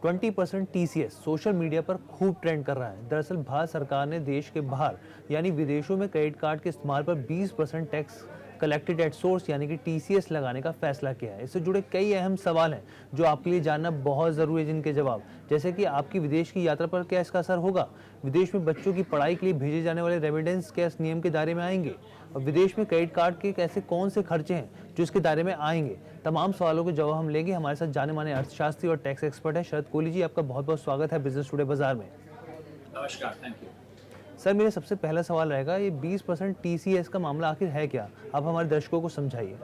20% TCS social media पर खूब trend कर रहा है। दरअसल भारत सरकार ने देश के बाहर यानी विदेशों में क्रेडिट कार्ड के इस्तेमाल पर 20% टैक्स कलेक्टेड एट सोर्स यानी कि टीसीएस लगाने का फैसला किया है। इससे जुड़े कई अहम सवाल हैं जो आपके लिए जानना बहुत ज़रूरी है, जिनके जवाब जैसे कि आपकी विदेश की यात्रा पर क्या इसका असर होगा, विदेश में बच्चों की पढ़ाई के लिए भेजे जाने वाले रेमिटेंस क्या इस नियम के दायरे में आएंगे, और विदेश में क्रेडिट कार्ड के ऐसे कौन से खर्चे हैं जो इसके दायरे में आएंगे। तमाम सवालों के जवाब हम लेंगे। हमारे साथ जाने माने अर्थशास्त्री और टैक्स एक्सपर्ट है शरद कोहली जी। आपका बहुत बहुत स्वागत है बिजनेस टुडे बाजार में। नमस्कार, थैंक यू। सर, मेरा सबसे पहला सवाल रहेगा, ये 20% टीसीएस का मामला आखिर है क्या? आप हमारे दर्शकों को समझाइए।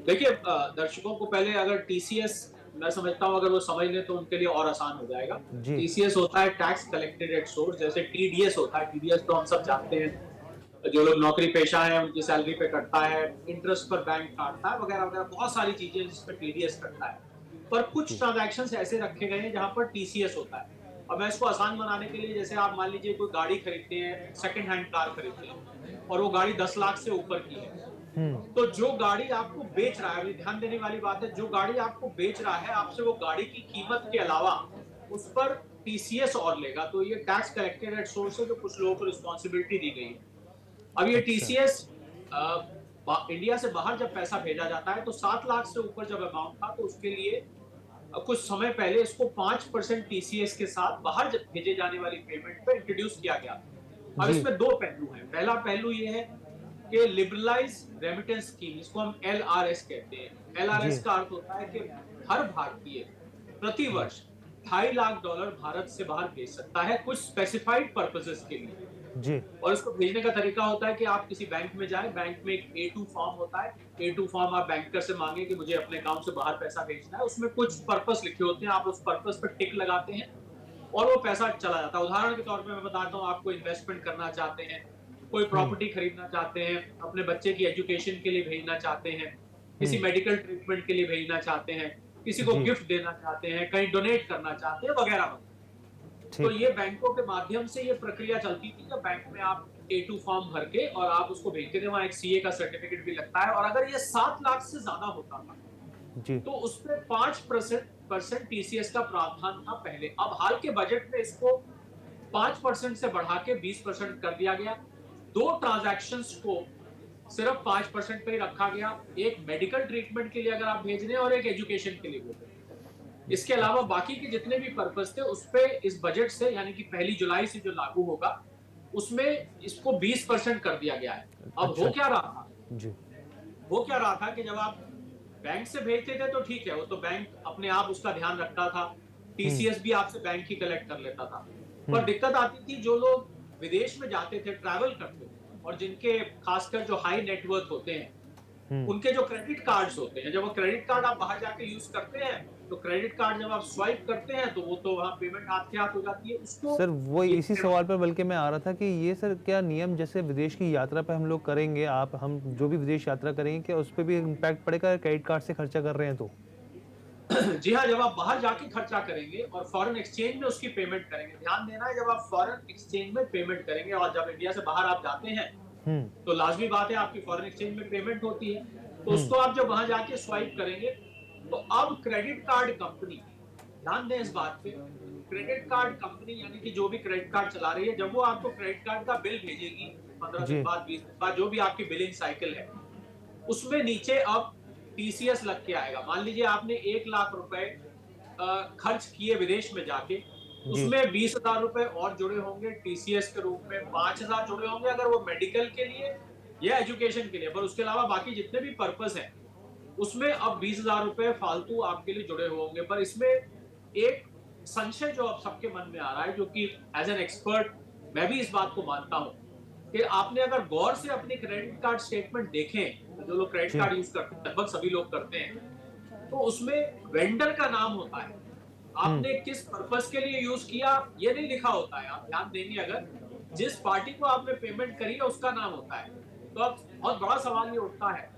देखिए, दर्शकों को पहले अगर टीसीएस मैं समझता हूँ अगर वो समझ लें तो उनके लिए और आसान हो जाएगा। जी टीसीएस होता है टैक्स कलेक्टेड एट सोर्स, जैसे टीडीएस होता है। टीडीएस तो हम सब जानते हैं, जो लोग नौकरी पेशा है उनकी सैलरी पे कटता है, इंटरेस्ट पर बैंक काटता है, वगैरह वगैरह बहुत सारी चीजें जिस पर टीडीएस कटता है। पर कुछ जी ट्रांजैक्शंस ऐसे रखे गए हैं जहां पर टीसीएस होता है। अब मैं इसको आसान बनाने के लिए, जैसे आप मान लीजिए कोई गाड़ी खरीदते हैं, सेकंड हैंड कार खरीदते हैं और वो गाड़ी 10 लाख से ऊपर की है, तो जो गाड़ी आपको बेच रहा है, अभी ध्यान देने वाली बात है, जो गाड़ी आपको बेच रहा है आपसे, वो गाड़ी की कीमत के अलावा उस पर टीसीएस और लेगा। तो ये टैक्स कलेक्टेड एट सोर्स है, जो कुछ लोगों को रिस्पॉन्सिबिलिटी दी गई है। अब ये अच्छा टीसीएस इंडिया से बाहर जब पैसा भेजा जाता है तो 7 लाख से ऊपर जब अमाउंट था तो उसके लिए कुछ समय पहले इसको 5% टीसीएस के साथ बाहर भेजे जाने वाली पेमेंट पे इंट्रोड्यूस किया गया। अब जी इसमें दो पहलू हैं। पहला पहलू ये है कि लिबरलाइज रेमिटेंस स्कीम, इसको हम एलआरएस कहते हैं। जी एलआरएस का अर्थ होता है कि हर भारतीय प्रति जी वर्ष $2.5 लाख भारत से बाहर भेज सकता है कुछ स्पेसिफाइड पर्पसेस के लिए। जी और इसको भेजने का तरीका होता है कि आप किसी बैंक में जाएं, बैंक में एक A2 फॉर्म होता है। A2 फॉर्म आप बैंकर से मांगे कि मुझे अपने अकाउंट से बाहर पैसा भेजना है, उसमें कुछ पर्पस लिखे होते हैं, आप उस पर्पस पर टिक लगाते हैं और वो पैसा चला जाता है। उदाहरण के तौर पे मैं बताता हूँ, आपको इन्वेस्टमेंट करना चाहते हैं, कोई प्रॉपर्टी खरीदना चाहते हैं, अपने बच्चे की एजुकेशन के लिए भेजना चाहते हैं, किसी मेडिकल ट्रीटमेंट के लिए भेजना चाहते हैं, किसी को जी गिफ्ट देना चाहते हैं, कहीं डोनेट करना चाहते हैं, वगैरह वगैरह। तो ठीक ये बैंकों के माध्यम से ये प्रक्रिया चलती थी, जब बैंक में आप A2 फॉर्म भर के और आप उसको भेजते थे, वहां एक सीए का सर्टिफिकेट भी लगता है। और अगर ये 7 लाख से ज्यादा होता था जी तो उसमें 5% टीसीएस का प्रावधान था पहले। अब हाल के बजट में इसको 5% से बढ़ा के 20% कर दिया गया। दो ट्रांजैक्शंस को सिर्फ 5% पे ही रखा गया, एक मेडिकल ट्रीटमेंट के लिए अगर आप भेज रहे हैं और एक एजुकेशन के लिए भेज रहे हैं। इसके अलावा बाकी के जितने भी पर्पस थे उस पे इस बजट से, यानी कि 1 जुलाई से जो लागू होगा, उसमें इसको 20% कर दिया गया है। अब अच्छा अच्छा जी हो क्या रहा था कि जब आप बैंक से भेजते थे तो ठीक है, वो तो बैंक अपने आप उसका ध्यान रखता था, टीसीएस भी आपसे बैंक ही कलेक्ट कर लेता था। पर हम्म दिक्कत आती थी जो लोग विदेश में जाते थे, ट्रैवल करते थे, और जिनके खासकर जो हाई नेटवर्थ होते हैं, हम्म उनके जो क्रेडिट कार्ड्स होते हैं, जब वो क्रेडिट कार्ड आप बाहर जाके यूज करते हैं तो क्रेडिट कार्ड जब आप स्वाइप करते हैं तो वो तो वहां पेमेंट हाथ के हाथ हो जाती है उसको। सर, वो ये इसी सवाल पर बल्कि मैं आ रहा था कि ये सर क्या नियम जैसे विदेश की यात्रा पे हम लोग करेंगे, आप हम जो भी विदेश यात्रा करेंगे, क्या उस पर भी इम्पैक्ट पड़ेगा क्रेडिट कार्ड से खर्चा कर रहे हैं तो? जी हाँ, जब आप बाहर जाके खर्चा करेंगे और फॉरेन एक्सचेंज में उसकी पेमेंट करेंगे, ध्यान देना है, जब आप फॉरेन एक्सचेंज में पेमेंट करेंगे और जब इंडिया से बाहर आप जाते हैं हम्म तो लाजमी बात है आपकी फॉरेन एक्सचेंज में पेमेंट होती है, तो हम्म उसको आप जब वहां जाके स्वाइप करेंगे तो अब क्रेडिट कार्ड कंपनी, ध्यान दें इस बात पे, क्रेडिट कार्ड कंपनी यानी कि जो भी क्रेडिट कार्ड चला रही है, जब वो आपको क्रेडिट कार्ड का बिल भेजेगी 15 दिन जी बाद, 20 दिन बाद, जो भी आपकी बिलिंग साइकिल है, उसमें नीचे अब टीसीएस लग के आएगा। मान लीजिए आपने 1 लाख रुपए खर्च किए विदेश में जाके, जी उसमें 20,000 रुपए और जुड़े होंगे टीसीएस के रूप में, 5,000 जुड़े होंगे अगर वो मेडिकल के लिए या एजुकेशन के लिए, पर उसके अलावा बाकी जितने भी पर्पस है उसमें अब 20,000 रुपए फालतू आपके लिए जुड़े हुए होंगे। पर इसमें एक संशय जो अब सबके मन में आ रहा है, जो कि एज एन एक्सपर्ट मैं भी इस बात को मानता हूं कि आपने अगर गौर से अपने क्रेडिट कार्ड स्टेटमेंट देखें, जो लोग क्रेडिट जी कार्ड यूज करते हैं, लगभग सभी लोग करते हैं, तो उसमें वेंडर का नाम होता है, आपने किस पर्पस के लिए यूज किया ये नहीं लिखा होता है। आप ध्यान देंगे, अगर जिस पार्टी को आपने पेमेंट करी है उसका नाम होता है। तो अब बहुत बड़ा सवाल ये उठता है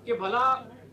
कि भला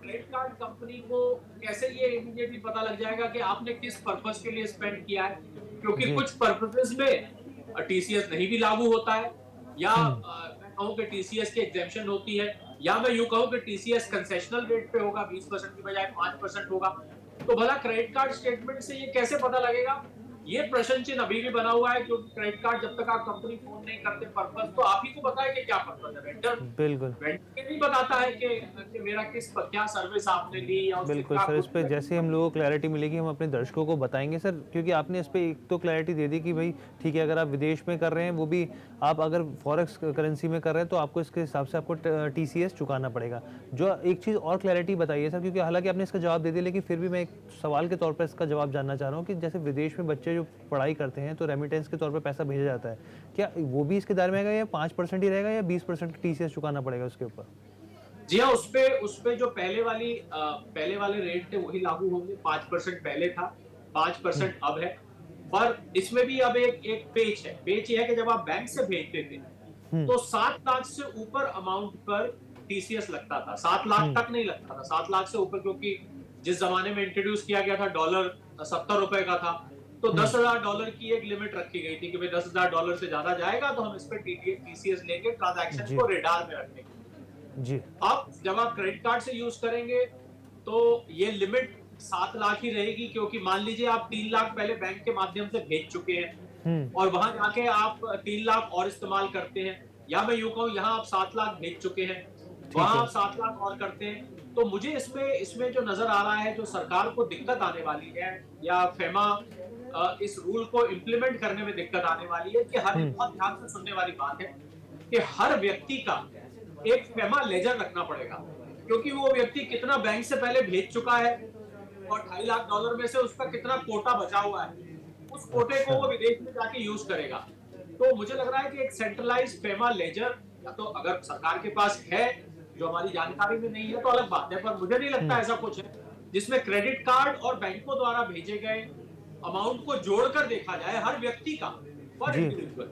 क्रेडिट कार्ड कंपनी को कैसे ये इमीडिएटली पता लग जाएगा कि आपने किस पर्पस के लिए स्पेंड किया है, क्योंकि जी कुछ पर्पसेस में टीसीएस नहीं भी लागू होता है, या मैं कहूं कि टीसीएस की एग्जेम्पशन होती है, या मैं यूं कहूं कि टीसीएस कंसेशनल रेट पे होगा, 20% की बजाय 5% होगा। तो भला क्रेडिट कार्ड स्टेटमेंट से ये कैसे पता लगेगा? ये प्रश्न चिन्ह अभी भी बना हुआ है, क्योंकि क्रेडिट कार्ड जब तक आप कंपनी फोन नहीं करते पर्पस, तो आप ही को पता है कि क्या पर्पस है। वेंडर बिल्कुल। वेंडर नहीं बताता है कि मेरा क्या सर्विस आपने ली या उससे बिल्कुल क्या सर, इस पे गुड। जैसे ही हम लोगों को क्लैरिटी मिलेगी हम अपने दर्शकों को बताएँगे सर, क्योंकि आपने इस पे एक तो क्लैरिटी दे दी कि भई ठीक है, अगर आप विदेश में कर रहे हैं, वो भी आप अगर फॉरेक्स करेंसी में कर रहे हैं, तो आपको इसके हिसाब से आपको टीसीएस चुकाना पड़ेगा। जो एक चीज़ और क्लैरिटी बताइए सर, क्योंकि हालाँकि आपने इसका जवाब दे दिया, लेकिन फिर भी मैं एक सवाल के तौर पे इसका जवाब जानना चाह रहा हूँ कि जैसे विदेश में बच्चे जो पढ़ाई करते हैं, तो रेमिटेंस के तौर पे पैसा भेजा जाता है। क्या वो भी इसके दायरे में आएगा, या 5% ही रहेगा, या 20% टीसीएस चुकाना पड़ेगा उसके ऊपर? जी हाँ, उस पे जो पहले वाले रेट थे वही लागू होंगे। 5% पहले था, हुँ, 5% अब है। पर इसमें भी अब एक पेच है। पेच ये है कि जब आप बैंक से भेजते थे, हुँ, तो 7 लाख से ऊपर अमाउंट पर टीसीएस लगता था। 7 लाख हुँ, तक नहीं लगता था। 7 लाख से ऊपर, क्योंकि जिस ज़माने में इंट्रोड्यूस किया गया था, डॉलर ₹70 का था, तो हुँ। $10,000 की एक लिमिट रखी गई थी कि भाई $10,000 से ज़्यादा जाएगा तो हम इस पे टीसीएस लेंगे, ट्रांज़ैक्शन जी, को रेडार में रखेंगे। जी। अब जब आप क्रेडिट कार्ड से यूज करेंगे, तो ये लिमिट 7 लाख ही रहेगी, क्योंकि मान लीजिए आप 3 लाख पहले बैंक के माध्यम से भेज चुके हैं हुँ, और वहां जाके आप 3 लाख और इस्तेमाल करते हैं, या मैं यूं कहूं यहाँ आप 7 लाख भेज चुके हैं, ठीक वहां है। आप 7 लाख और करते हैं। तो मुझे इसमें जो नजर आ रहा है, जो सरकार को दिक्कत आने वाली है, या फेमा इस रूल को इम्प्लीमेंट करने में दिक्कत आने वाली है, कि हर हुँ, एक बहुत ध्यान से सुनने वाली बात है कि हर व्यक्ति का एक फेमा लेजर रखना पड़ेगा, क्योंकि वो व्यक्ति कितना बैंक से पहले भेज चुका है और $2.5 लाख में से उसका कितना कोटा बचा हुआ है, उस कोटे को अच्छा। वो विदेश में जाके यूज करेगा। तो मुझे लग रहा है कि एक सेंट्रलाइज फेमा लेजर, या तो अगर सरकार के पास है, जो हमारी जानकारी में नहीं है तो अलग बात है, पर मुझे नहीं लगता हुँ, ऐसा कुछ है, जिसमें क्रेडिट कार्ड और बैंकों द्वारा भेजे गए अमाउंट को जोड़कर देखा जाए, हर व्यक्ति का, पर जी, इंडिविजुअल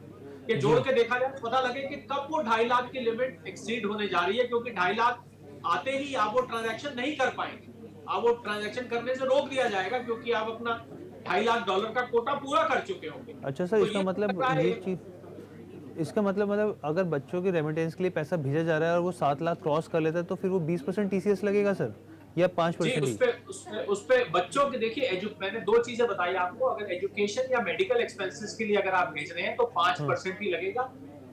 के जोड़ जी, के देखा जाए, तो पता लगे कि कब वो 2.5 लाख की लिमिट एक्सीड होने जा रही है, क्योंकि 2.5 लाख आते ही आप वो ट्रांजैक्शन नहीं कर पाएंगे। आप वो ट्रांजैक्शन करने से रोक दिया जाएगा, क्योंकि आप अपना $2.5 लाख का कोटा पूरा कर चुके होंगे। अच्छा सर, तो इसका ये मतलब लग रहा है ये चीज़, इसका मतलब अगर बच्चों की रेमिटेंस के लिए पैसा भेजा जा रहा है और वो 7 लाख क्रॉस कर लेता है, तो फिर वो 20% टीसीएस लगेगा सर? या जी, 5% ही? उस पे बच्चों के देखिए, मैंने 2 चीज़ें बताई आपको। अगर एजुकेशन या मेडिकल एक्सपेंसेस के लिए अगर आप भेज रहे हैं, तो हाँ, 5% ही लगेगा।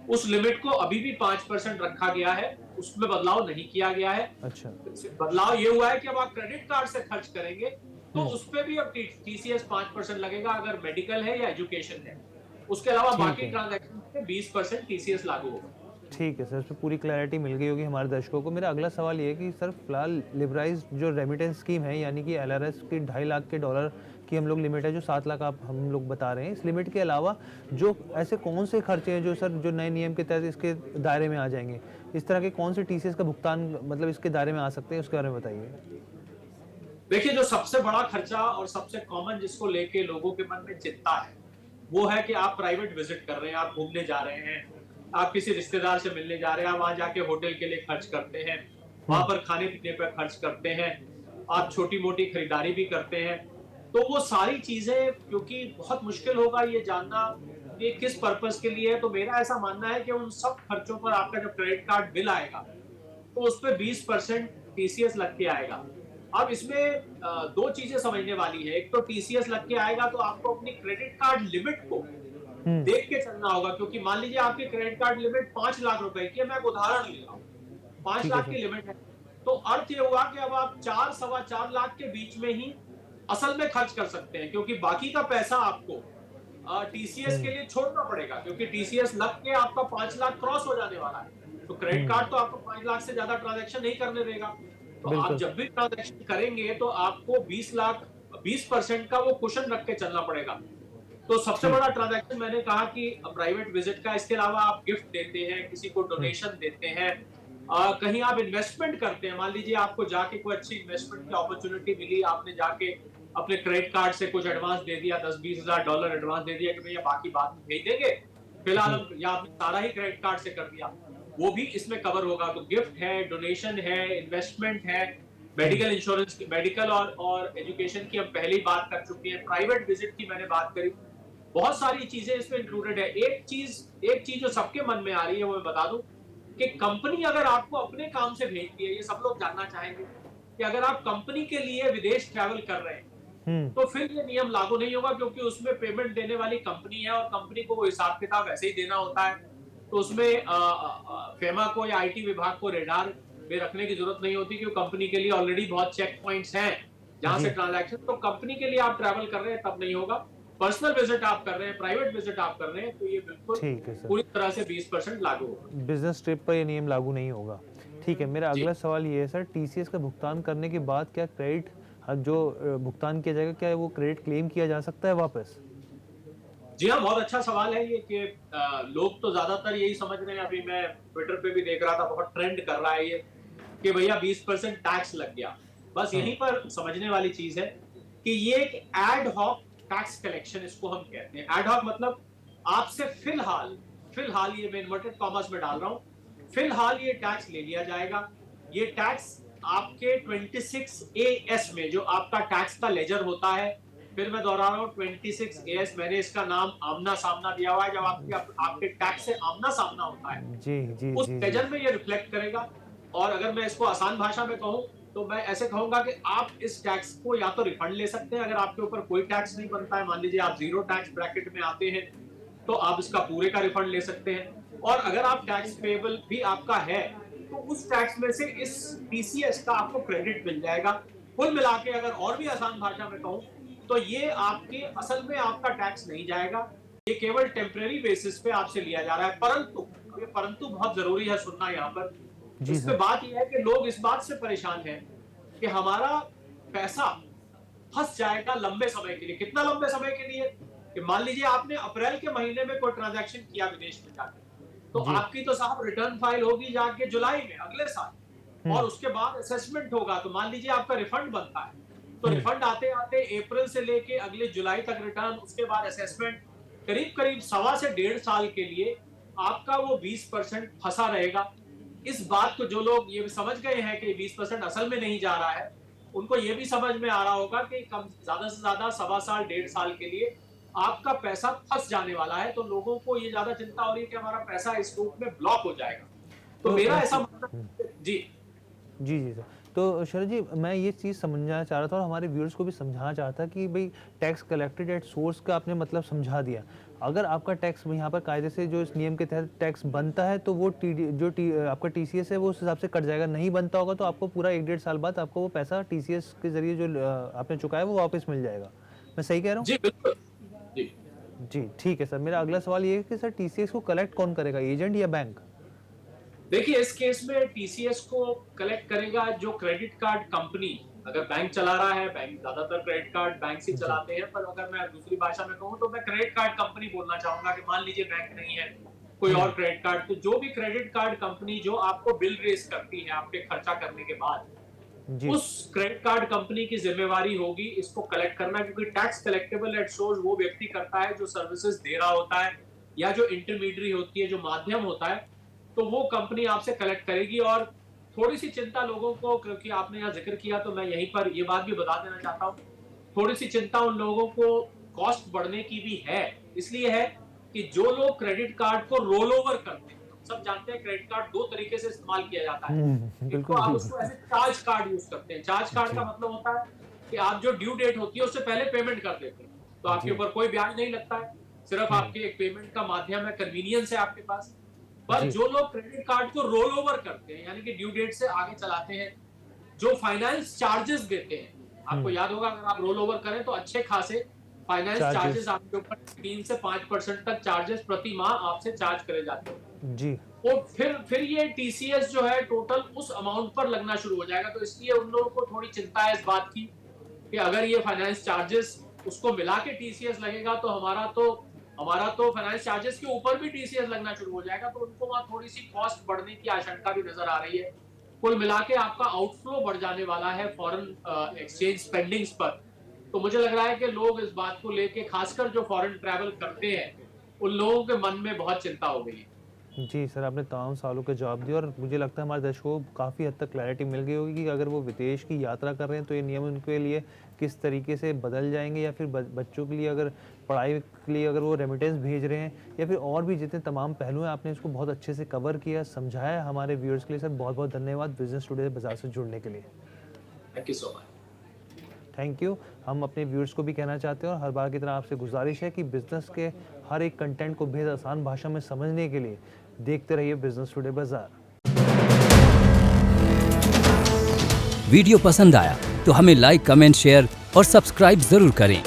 उस लिमिट को अभी भी 5% रखा गया है, उसमें बदलाव नहीं किया गया है। अच्छा। बदलाव ये हुआ है कि अब आप क्रेडिट कार्ड से खर्च करेंगे, तो हुँ, उस पे भी अब टीसीएस 5% लगेगा, अगर मेडिकल है या एजुकेशन है। उसके अलावा ठीक बाकी है। ट्रांज़ैक्शन पे 20% टीसीएस लागू होगा। ठीक है सर, इसमें पूरी क्लैरिटी मिल गई होगी हमारे दर्शकों को। मेरा अगला सवाल ये है कि सर फिलहाल लिबराइज़ जो रेमिटेंस स्कीम है, यानी कि एलआरएस की 2.5 लाख के डॉलर की हम लोग लिमिट है, जो 7 लाख आप हम लोग बता रहे हैं, इस लिमिट के अलावा जो ऐसे कौन से खर्चे हैं जो सर जो नए नियम के तहत इसके दायरे में आ जाएँगे? इस तरह के कौन से टीसीएस का भुगतान मतलब इसके दायरे में आ सकते हैं, उसके बारे में बताइए? देखिए, जो सबसे बड़ा खर्चा और सबसे कॉमन जिसको लेके लोगों के मन में चिंता है, वो है कि आप प्राइवेट विजिट कर रहे हैं, आप घूमने जा रहे हैं, आप किसी रिश्तेदार से मिलने जा रहे हैं, आप वहां जाके होटल के लिए खर्च करते हैं, हुँ, वहां पर खाने पीने पर खर्च करते हैं, आप छोटी मोटी खरीदारी भी करते हैं। तो वो सारी चीजें, क्योंकि बहुत मुश्किल होगा ये जानना कि किस पर्पस के लिए है, तो मेरा ऐसा मानना है कि उन सब खर्चों पर आपका जब क्रेडिट कार्ड बिल आएगा, तो उस पे 20% टीसीएस लग के आएगा। अब इसमें 2 चीजें समझने वाली है। एक तो टीसीएस लग के आएगा, तो आपको अपनी क्रेडिट कार्ड लिमिट को हुँ, देख के चलना होगा, क्योंकि मान लीजिए आपकी क्रेडिट कार्ड लिमिट 5 लाख रुपए की है, मैं एक उदाहरण ले रहा हूँ। 5 ठीक है लाख सर। की लिमिट है। तो अर्थ ये हुआ कि अब आप 4 सवा 4 लाख के बीच में ही असल में खर्च कर सकते हैं, क्योंकि बाकी का पैसा आपको टीसीएस के हुँ, लिए छोड़ना पड़ेगा, क्योंकि टीसीएस लग के आपका 5 लाख क्रॉस हो जाने वाला है। तो क्रेडिट हुँ, कार्ड तो आपको 5 लाख से ज्यादा ट्रांजैक्शन नहीं करने देगा। तो आप बिल्कुल। जब भी ट्रांजैक्शन करेंगे, तो आपको 20% का वो कुशन रख के चलना पड़ेगा। तो सबसे ठीक बड़ा है। ट्रांजैक्शन मैंने कहा कि प्राइवेट विजिट का। इसके अलावा आप गिफ्ट देते हैं, किसी को हुँ, डोनेशन देते हैं, कहीं आप इन्वेस्टमेंट करते हैं। मान लीजिए आपको जाके कोई अच्छी इन्वेस्टमेंट की अपॉर्चुनिटी मिली, आपने जाके अपने क्रेडिट कार्ड से कुछ एडवांस दे दिया, $10-20 हजार एडवांस दे दिया कि भैया बाकी बाद में भेज देंगे, फिलहाल जी, हम, या आपने सारा ही क्रेडिट कार्ड से कर दिया, वो भी इसमें कवर होगा। तो गिफ्ट है, डोनेशन है, इन्वेस्टमेंट है, हुँ, मेडिकल इंश्योरेंस की, मेडिकल और एजुकेशन की हम पहले ही बात कर चुके हैं, प्राइवेट विजिट की मैंने बात करी। बहुत सारी चीजें इसमें इंक्लूडेड है। एक चीज जो सबके मन में आ रही है, वो मैं बता दूं कि कंपनी अगर आपको अपने काम से भेजती है, ये सब लोग जानना चाहेंगे, कि अगर आप कंपनी के लिए विदेश ट्रैवल कर रहे हैं तो फिर ये नियम लागू नहीं होगा, क्योंकि उसमें पेमेंट देने वाली कंपनी है और कंपनी को वो हिसाब किताब वैसे ही देना होता है। तो उसमें फेमा को या आईटी विभाग को रेडार में रखने की जरूरत नहीं होती, क्योंकि कंपनी के लिए ऑलरेडी बहुत चेक पॉइंट्स हैं जहां से जी, ट्रांजैक्शन, तो कंपनी के लिए आप ट्रैवल कर रहे हैं तब नहीं होगा। पर्सनल विजिट आप कर रहे हैं, प्राइवेट विजिट आप कर रहे हैं, तो ये बिल्कुल ठीक है सर। पूरी तरह से 20% लागू होगा। बिज़नेस ट्रिप पर ये नियम लागू नहीं होगा। ठीक है, मेरा जी अगला सवाल ये है सर, टीसीएस का भुगतान करने के बाद क्या क्रेडिट जो भुगतान किया जाएगा, क्या वो क्रेडिट क्लेम किया जा सकता है वापस? जी हाँ, बहुत अच्छा सवाल है ये कि लोग तो ज्यादातर यही समझ रहे हैं, अभी मैं ट्विटर पे भी देख रहा था, बहुत ट्रेंड कर रहा है ये कि भैया 20% टैक्स लग गया। बस हाँ, यहीं पर समझने वाली चीज है कि ये एक एड हॉक टैक्स कलेक्शन इसको हम कहते हैं। एड हॉक मतलब आपसे फिलहाल फिलहाल ये मैं इन्वर्टेड कॉमर्स में डाल रहा हूँ, फिलहाल ये टैक्स ले लिया जाएगा। ये टैक्स आपके 26 AS में जो आपका टैक्स का लेजर होता है, फिर मैं दोहरा रहा हूँ 26 AS, मैंने इसका नाम आमना सामना दिया हुआ है। जब आपके टैक्स से आमना सामना होता है जी, जी, उस जी, जी। लेजर में ये रिफ्लेक्ट करेगा। और अगर मैं इसको आसान भाषा में कहूं तो मैं ऐसे कहूंगा कि आप इस टैक्स को या तो रिफंड ले सकते हैं, अगर आपके ऊपर कोई टैक्स नहीं बनता है, मान लीजिए आप जीरो टैक्स ब्रैकेट में आते हैं, तो आप इसका पूरे का रिफंड ले सकते हैं। और अगर आप टैक्स पेबल भी आपका है तो उस टैक्स में से इस टीसीएस का आपको क्रेडिट मिल जाएगा। कुल मिला के अगर और भी आसान भाषा में कहूं तो ये आपके असल में आपका टैक्स नहीं जाएगा, ये केवल टेम्परेरी बेसिस पे आपसे लिया जा रहा है। परंतु ये परंतु बहुत जरूरी है सुनना यहाँ पर, जी इस पे सर। बात यह है कि लोग इस बात से परेशान हैं कि हमारा पैसा फंस जाएगा लंबे समय के लिए। कितना लंबे समय के लिए? कि मान लीजिए आपने अप्रैल के महीने में कोई ट्रांजैक्शन किया विदेश में जाकर, तो जी। आपकी तो साहब रिटर्न फाइल होगी जाके जुलाई में अगले साल, हुँ, और उसके बाद असेसमेंट होगा। तो मान लीजिए आपका रिफंड बनता है, तो हुँ, रिफंड आते आते अप्रैल से लेके अगले जुलाई तक रिटर्न, उसके बाद असेसमेंट, करीब करीब 1.25 से 1.5 साल के लिए आपका वो 20% फंसा रहेगा। इस बात को जो लोग ये समझ गए हैं कि 20% असल में नहीं जा रहा है, उनको ये भी समझ में आ रहा होगा कि कम ज्यादा से ज्यादा 1.25 साल 1.5 साल के लिए आपका पैसा फंस जाने वाला है। तो लोगों को ये ज्यादा चिंता हो रही है कि हमारा पैसा इस रूप में ब्लॉक हो जाएगा। तो तो मेरा ऐसा श मानना हुँ। है जी। जी, जी, सर। तो शरद जी, मैं ये चीज़ समझना चाह रहा था और हमारे व्यूअर्स को भी समझाना चाह रहा था कि भई टैक्स कलेक्टेड एट सोर्स का आपने मतलब समझा दिया। अगर आपका टैक्स यहाँ पर कायदे से जो इस नियम के तहत टैक्स बनता है तो वो आपका टीसीएस है वो उस हिसाब से कट जाएगा, नहीं बनता होगा तो आपको पूरा 1 डेढ़ साल बाद आपको वो पैसा टीसीएस के ज़रिए जो आपने चुकाया है वो वापस मिल जाएगा। मैं सही कह रहा हूँ? जी बिल्कुल। जी जी, ठीक है सर। मेरा अगला सवाल ये है कि सर टीसीएस को कलेक्ट कौन करेगा, एजेंट या बैंक? देखिए, इस केस में टीसीएस को कलेक्ट करेगा जो क्रेडिट कार्ड कंपनी, अगर बैंक चला रहा है, बैंक ज्यादातर क्रेडिट कार्ड बैंक से जी। चलाते हैं, पर अगर मैं दूसरी भाषा में कहूं तो मैं क्रेडिट कार्ड कंपनी बोलना चाहूंगा कि मान लीजिए बैंक नहीं है, कोई हुँ, और क्रेडिट कार्ड, तो जो भी क्रेडिट कार्ड कंपनी जो आपको बिल रेस करती है आपके खर्चा करने के बाद, जी। उस क्रेडिट कार्ड कंपनी की जिम्मेवारी होगी इसको कलेक्ट करना, क्योंकि टैक्स कलेक्टेबल एट सोर्स वो व्यक्ति करता है जो सर्विसेज दे रहा होता है, या जो इंटरमीडियरी होती है, जो माध्यम होता है, तो वो कंपनी आपसे कलेक्ट करेगी। और थोड़ी सी चिंता लोगों को, क्योंकि आपने यहाँ जिक्र किया तो मैं यहीं पर ये बात भी बता देना चाहता हूँ, थोड़ी सी चिंता उन लोगों को कॉस्ट बढ़ने की भी है। इसलिए है कि जो लोग क्रेडिट कार्ड को रोल ओवर करते हैं, हम सब जानते हैं क्रेडिट कार्ड दो तरीके से इस्तेमाल किया जाता है। हुँ, एक तो बिल्कुल, आप उसको बिल्कुल। ऐसे चार्ज कार्ड यूज करते हैं। चार्ज कार्ड का जी, मतलब होता है कि आप जो ड्यू डेट होती है उससे पहले पेमेंट कर देते हैं, तो आपके जी। ऊपर कोई ब्याज नहीं लगता है, सिर्फ हुँ, आपके एक पेमेंट का माध्यम है, कन्वीनियंस है आपके पास। पर जी। जो लोग क्रेडिट कार्ड को रोल ओवर करते हैं, यानी कि ड्यू डेट से आगे चलाते हैं, जो फाइनेंस चार्जेस देते हैं, आपको हुँ, याद होगा अगर आप रोल ओवर करें तो अच्छे खासे फाइनेंस चार्जेस चार्जेस। आपके ऊपर 3 से 5% तक चार्जेस प्रति माह आपसे चार्ज करे जाते हैं। जी, वो फिर ये टीसीएस जो है टोटल उस अमाउंट पर लगना शुरू हो जाएगा। तो इसलिए उन लोगों को थोड़ी चिंता है इस बात की कि अगर ये फाइनेंस चार्जेस उसको मिला के टीसीएस लगेगा तो हमारा तो फाइनेंस चार्जेस के ऊपर भी टीसीएस लगना शुरू हो जाएगा। तो उनको वहां थोड़ी सी कॉस्ट बढ़ने की आशंका भी नजर आ रही है। कुल मिला के आपका आउटफ्लो बढ़ जाने वाला है फॉरेन एक्सचेंज स्पेंडिंग्स पर। तो मुझे लग रहा है कि लोग इस बात को लेके, खासकर जो फॉरेन ट्रैवल करते हैं, उन लोगों के मन में बहुत चिंता हो गई है। जी सर, आपने तमाम सवालों के जवाब दिए और मुझे लगता है हमारे दर्शकों को काफ़ी हद तक क्लैरिटी मिल गई होगी कि अगर वो विदेश की यात्रा कर रहे हैं तो ये नियम उनके लिए किस तरीके से बदल जाएँगे, या फिर बच्चों के लिए अगर पढ़ाई के लिए अगर वो रेमिटेंस भेज रहे हैं, या फिर और भी जितने तमाम पहलू हैं, आपने इसको बहुत अच्छे से कवर किया, समझाया हमारे व्यूअर्स के लिए। सर बहुत-बहुत धन्यवाद बिज़नेस टुडे बाज़ार से जुड़ने के लिए। Thank you so much. Thank you. हम अपने व्यूअर्स को भी कहना चाहते हैं और हर बार की तरह आपसे गुजारिश है कि बिजनेस के हर एक कंटेंट को बेहद आसान भाषा में समझने के लिए देखते रहिए बिजनेस टुडे बाजार। वीडियो पसंद आया तो हमें लाइक, कमेंट, शेयर और सब्सक्राइब जरूर करें।